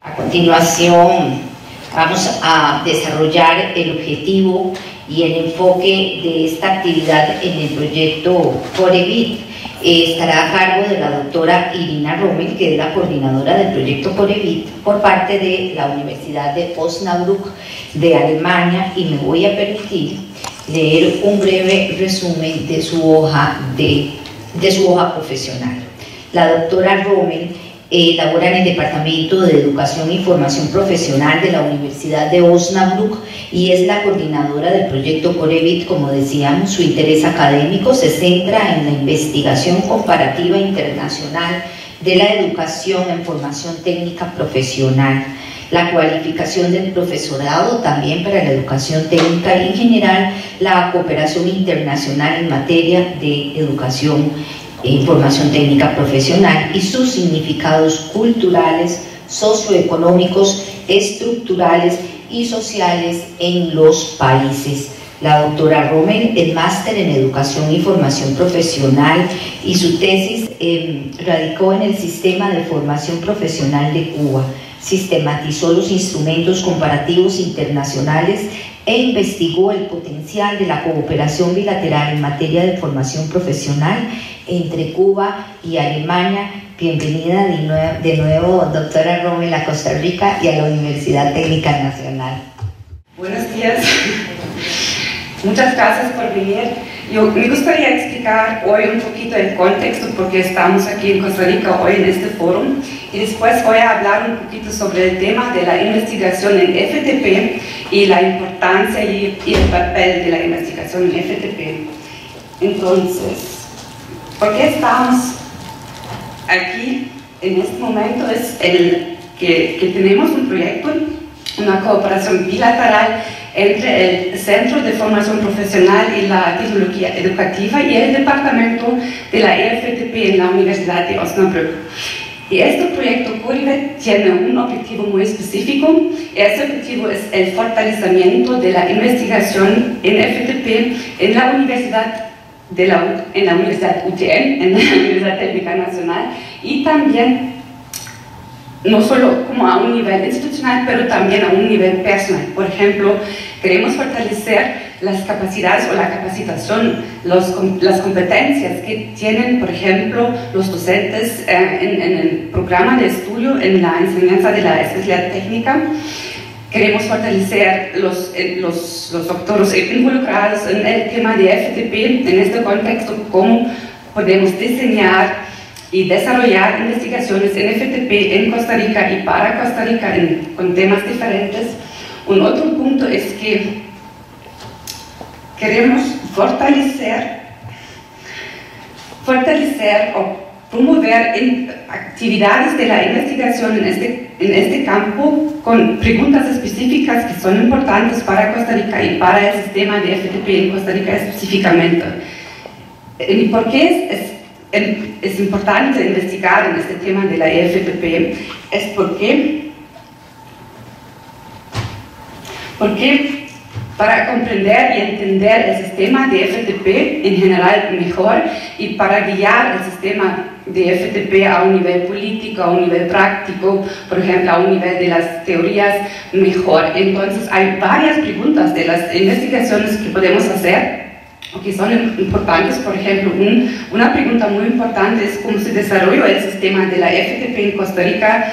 A continuación, vamos a desarrollar el objetivo y el enfoque de esta actividad en el proyecto Corevit. Estará a cargo de la doctora Irina Rommel, que es la coordinadora del proyecto Corevit por parte de la Universidad de Osnabrück de Alemania, y me voy a permitir leer un breve resumen de su hoja profesional. La doctora Rommel labora en el Departamento de Educación y Formación Profesional de la Universidad de Osnabrück y es la coordinadora del proyecto Corevit. Como decíamos, su interés académico se centra en la investigación comparativa internacional de la educación en formación técnica profesional, la cualificación del profesorado también para la educación técnica y en general la cooperación internacional en materia de educación formación técnica profesional y sus significados culturales, socioeconómicos, estructurales y sociales en los países. La doctora Rommel es máster en Educación y Formación Profesional y su tesis radicó en el Sistema de Formación Profesional de Cuba. Sistematizó los instrumentos comparativos internacionales e investigó el potencial de la cooperación bilateral en materia de formación profesional entre Cuba y Alemania. Bienvenida de nuevo, doctora Rommel, a Costa Rica y a la Universidad Técnica Nacional. Buenos días. Muchas gracias por venir. Me gustaría explicar hoy un poquito el contexto porque estamos aquí en Costa Rica hoy en este foro, y después voy a hablar un poquito sobre el tema de la investigación en FTP y la importancia y el papel de la investigación en FTP. Entonces, ¿por qué estamos aquí en este momento? Es que tenemos un proyecto, una cooperación bilateral entre el Centro de Formación Profesional y la Tecnología Educativa y el Departamento de la EFTP en la Universidad de Osnabrück. Y este proyecto Corevit tiene un objetivo muy específico. Ese objetivo es el fortalecimiento de la investigación en FTP en la Universidad UTN, en la Universidad Técnica Nacional, y también no solo como a un nivel institucional, pero también a un nivel personal. Por ejemplo, queremos fortalecer las capacidades o la capacitación, las competencias que tienen, por ejemplo, los docentes en el programa de estudio en la enseñanza de la especialidad técnica. Queremos fortalecer los doctores involucrados en el tema de FTP, en este contexto, cómo podemos diseñar y desarrollar investigaciones en FTP en Costa Rica y para Costa Rica con temas diferentes. Un otro punto es que queremos fortalecer o promover actividades de la investigación en este campo con preguntas específicas que son importantes para Costa Rica y para el sistema de FTP en Costa Rica específicamente. ¿Y por qué es importante investigar en este tema de la EFTP? Es porque para comprender y entender el sistema de FTP en general mejor y para guiar el sistema de FTP a un nivel político, a un nivel práctico, por ejemplo, a un nivel de las teorías mejor. Entonces hay varias preguntas de las investigaciones que podemos hacer que son importantes. Por ejemplo, una pregunta muy importante es cómo se desarrolló el sistema de la FTP en Costa Rica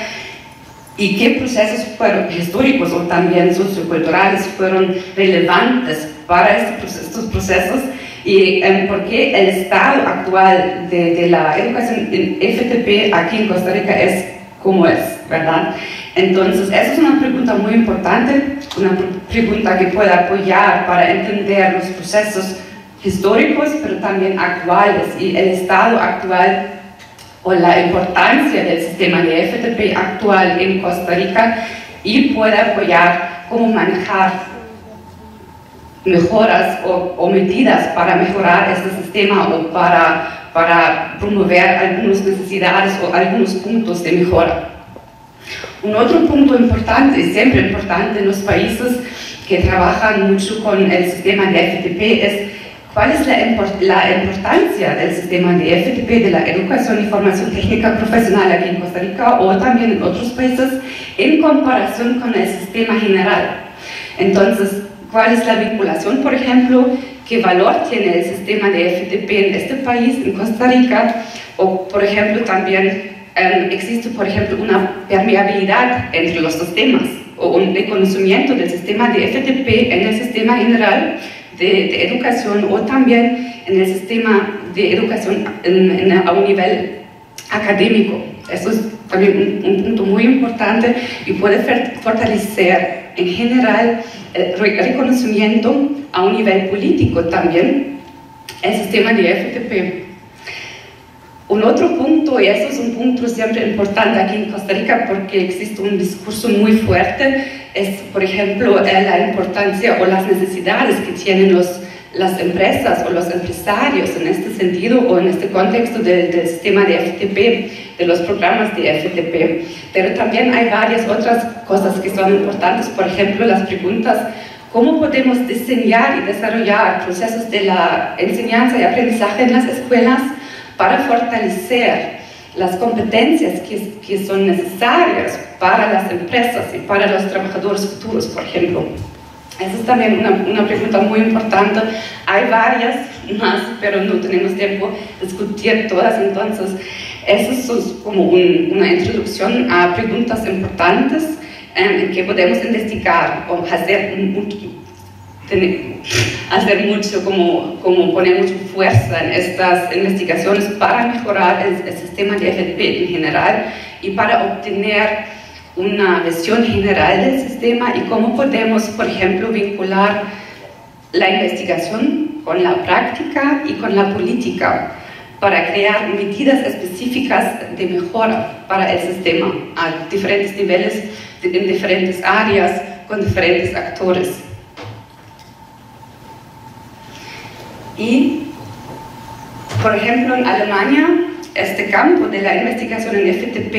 y qué procesos fueron históricos o también socioculturales fueron relevantes para estos procesos, y por qué el estado actual de la educación en FTP aquí en Costa Rica es como es, ¿verdad? Entonces, esa es una pregunta muy importante, una pregunta que puede apoyar para entender los procesos históricos, pero también actuales, y el estado actual o la importancia del sistema de FTP actual en Costa Rica, y puede apoyar cómo manejar mejoras o medidas para mejorar este sistema o para promover algunas necesidades o algunos puntos de mejora. Un otro punto importante, siempre importante en los países que trabajan mucho con el sistema de FTP, es ¿Cuál es la importancia del sistema de FTP, de la educación y formación técnica profesional aquí en Costa Rica o también en otros países en comparación con el sistema general? Entonces, ¿cuál es la vinculación, por ejemplo? ¿Qué valor tiene el sistema de FTP en este país, en Costa Rica? O, por ejemplo, también existe, por ejemplo, una permeabilidad entre los sistemas o un reconocimiento del sistema de FTP en el sistema general de educación o también en el sistema de educación a un nivel académico. Eso es también un punto muy importante y puede fortalecer en general el reconocimiento a un nivel político también el sistema de FTP. Un otro punto, y eso es un punto siempre importante aquí en Costa Rica porque existe un discurso muy fuerte, es por ejemplo la importancia o las necesidades que tienen las empresas o los empresarios en este sentido o en este contexto del sistema de FTP, de los programas de FTP. Pero también hay varias otras cosas que son importantes, por ejemplo las preguntas: ¿cómo podemos diseñar y desarrollar procesos de la enseñanza y aprendizaje en las escuelas para fortalecer las competencias que son necesarias para las empresas y para los trabajadores futuros, por ejemplo? Esa es también una pregunta muy importante. Hay varias más, pero no tenemos tiempo de discutir todas, entonces eso es como una introducción a preguntas importantes en que podemos investigar o hacer mucho, como poner mucha fuerza en estas investigaciones para mejorar el sistema de FTP en general y para obtener una visión general del sistema y cómo podemos, por ejemplo, vincular la investigación con la práctica y con la política para crear medidas específicas de mejora para el sistema a diferentes niveles, en diferentes áreas, con diferentes actores. Y, por ejemplo, en Alemania, este campo de la investigación en FTP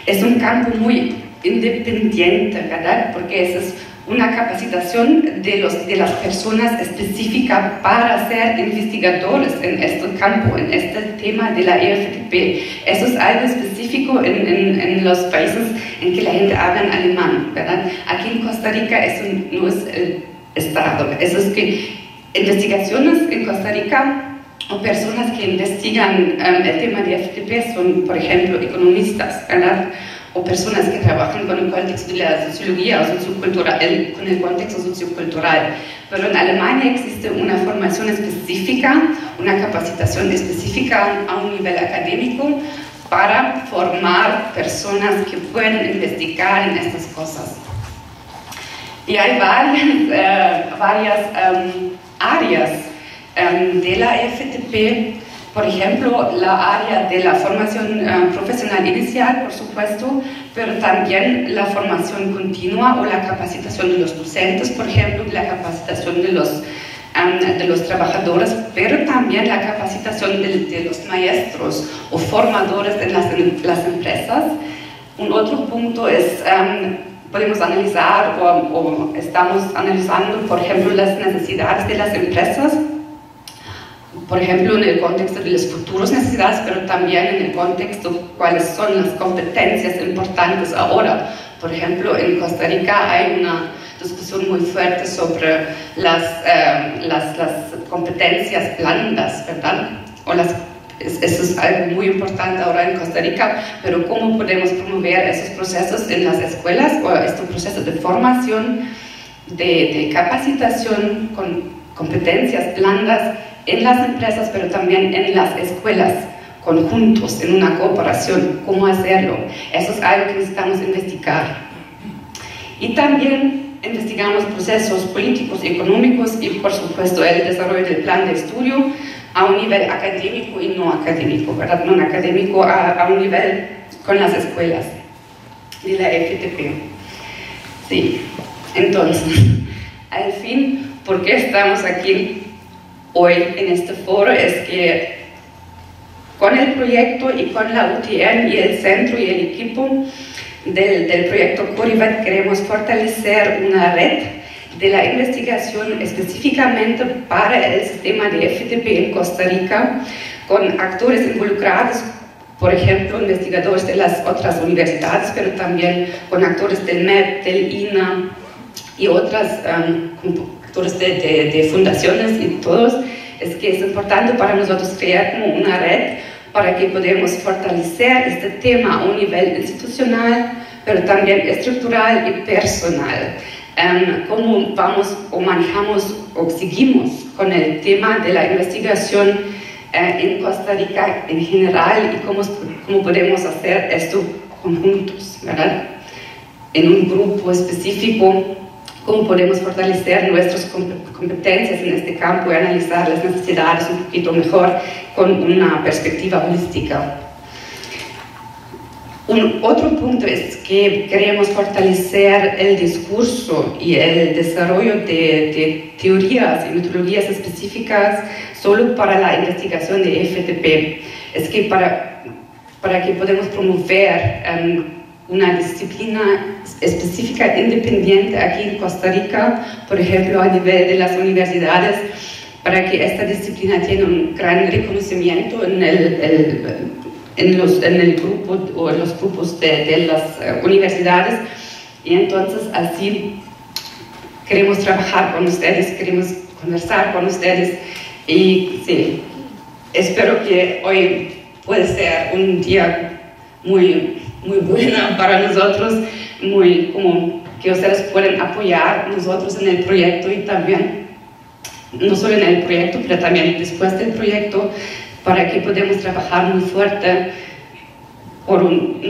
es un campo muy independiente, ¿verdad? Porque es una capacitación de las personas específica para ser investigadores en este campo, en este tema de la FTP. Eso es algo específico en los países en que la gente habla en alemán, ¿verdad? Aquí en Costa Rica eso no es el estado. Eso es que investigaciones en Costa Rica o personas que investigan el tema de FTP son, por ejemplo, economistas, ¿verdad? O personas que trabajan con el contexto de la sociología o sociocultural, con el contexto sociocultural. Pero en Alemania existe una formación específica, una capacitación específica a un nivel académico para formar personas que pueden investigar en estas cosas. Y hay varias áreas de la FTP, por ejemplo, la área de la formación profesional inicial, por supuesto, pero también la formación continua o la capacitación de los docentes, por ejemplo, la capacitación de los trabajadores, pero también la capacitación de los maestros o formadores en las empresas. Un otro punto es podemos analizar o estamos analizando, por ejemplo, las necesidades de las empresas, por ejemplo, en el contexto de las futuras necesidades, pero también en el contexto cuáles son las competencias importantes ahora. Por ejemplo, en Costa Rica hay una discusión muy fuerte sobre las competencias blandas, ¿verdad? Eso es algo muy importante ahora en Costa Rica, pero cómo podemos promover esos procesos en las escuelas o estos procesos de formación, de capacitación con competencias blandas en las empresas, pero también en las escuelas, conjuntos, en una cooperación, cómo hacerlo. Eso es algo que necesitamos investigar. Y también investigamos procesos políticos y económicos y, por supuesto, el desarrollo del plan de estudio a un nivel académico y no académico, ¿verdad? No académico, a un nivel con las escuelas de la FTP. Sí, entonces, al fin, ¿por qué estamos aquí hoy en este foro? Es que con el proyecto y con la UTN y el centro y el equipo del proyecto Corivet queremos fortalecer una red de la investigación específicamente para el sistema de FTP en Costa Rica, con actores involucrados, por ejemplo, investigadores de las otras universidades, pero también con actores del MEP, del INA y otras actores de fundaciones y todos. Es que es importante para nosotros crear como una red para que podamos fortalecer este tema a un nivel institucional, pero también estructural y personal. Cómo vamos o manejamos o seguimos con el tema de la investigación en Costa Rica en general y cómo podemos hacer esto conjuntos, ¿verdad? En un grupo específico, cómo podemos fortalecer nuestras competencias en este campo y analizar las necesidades un poquito mejor con una perspectiva holística. Otro punto es que queremos fortalecer el discurso y el desarrollo de teorías y metodologías específicas solo para la investigación de FTP. Es que para que podamos promover una disciplina específica independiente aquí en Costa Rica, por ejemplo, a nivel de las universidades, para que esta disciplina tenga un gran reconocimiento en el grupo o en los grupos de las universidades, y entonces así queremos trabajar con ustedes, queremos conversar con ustedes, y sí, espero que hoy puede ser un día muy bueno para nosotros, como que ustedes pueden apoyar a nosotros en el proyecto, y también no solo en el proyecto, pero también después del proyecto, para que podamos trabajar muy fuerte por un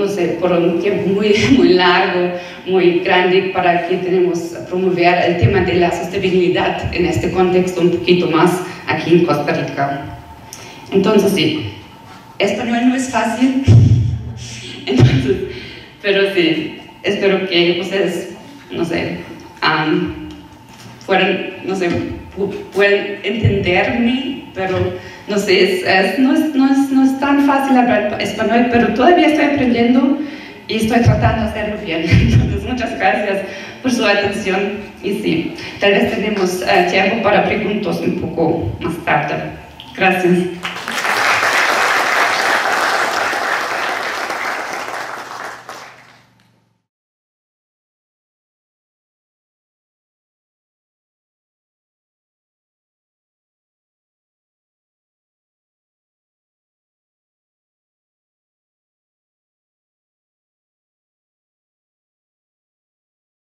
tiempo muy largo, muy grande, para que tenemos promover el tema de la sostenibilidad en este contexto un poquito más aquí en Costa Rica. Entonces sí, español no es fácil, entonces, pero sí, espero que ustedes, pueden entenderme, pero no es tan fácil hablar español, pero todavía estoy aprendiendo y estoy tratando de hacerlo bien. Entonces, muchas gracias por su atención, y sí, tal vez tenemos tiempo para preguntas un poco más tarde. Gracias.